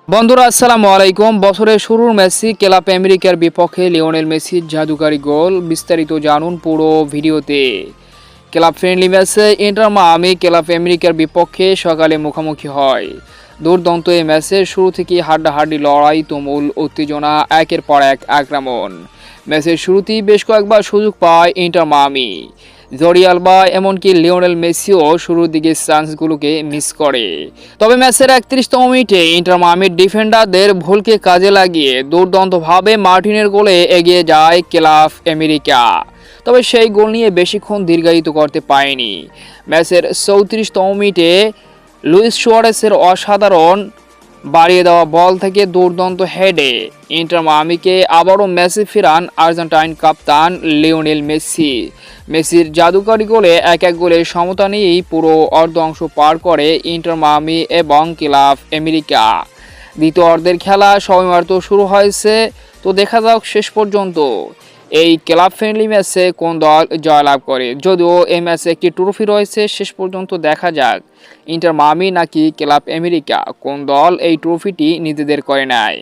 বন্ধুরা আসসালামু আলাইকুম। বছরের শুরুর ম্যাচে ক্লাব আমেরিকার বিপক্ষে লিওনেল মেসির জাদুকারী গোল, বিস্তারিত জানুন পুরো ভিডিওতে। ক্লাব ফ্রেন্ডলি ম্যাচে ইন্টার মায়ামি ক্লাব আমেরিকার বিপক্ষে সকালে মুখোমুখি হয়। দুর্দান্ত এই ম্যাচের শুরু থেকে হাড্ডাহাড্ডি লড়াই, তুমুল উত্তেজনা, একের পর এক আক্রমণ। ম্যাচের শুরুতেই বেশ কয়েকবার সুযোগ পায় ইন্টার মায়ামি। জর্ডি আলবা এমনকি লিওনেল মেসিও শুরুর দিকে চান্সগুলোকে মিস করে। তবে ম্যাচের 31তম মিনিটে ইন্টার মায়ামির ডিফেন্ডারদের ভুলকে কাজে লাগিয়ে দুর্দান্তভাবে মার্টিনের গোলে এগিয়ে যায় ক্লাব আমেরিকা। তবে সেই গোল নিয়ে বেশিক্ষণ দীর্ঘায়িত করতে পারেনি। ম্যাচের 34তম মিনিটে লুইস সুয়ারেসের অসাধারণ বাড়িয়ে দেওয়া বল থেকে দুর্দান্ত হেডে ইন্টার মায়ামিকে আবারও ম্যাচে ফেরান আর্জেন্টাইন কাপ্তান লিওনেল মেসি। মেসির জাদুকরী গোলে 1-1 গোলের সমতা নিয়েই পুরো অর্ধ অংশ পার করে ইন্টার মায়ামি এবং ক্লাব আমেরিকা। দ্বিতীয় অর্ধের খেলা সবেমাত্র শুরু হয়েছে, তো দেখা যাক শেষ পর্যন্ত এই ক্লাব ফ্রেন্ডলি ম্যাচে কোন দল জয়লাভ করে। যদিও এই ম্যাচে একটি ট্রফি রয়েছে, শেষ পর্যন্ত দেখা যাক ইন্টার মায়ামি নাকি ক্লাব আমেরিকা কোন দল এই ট্রফিটি নিজেদের করে নেয়।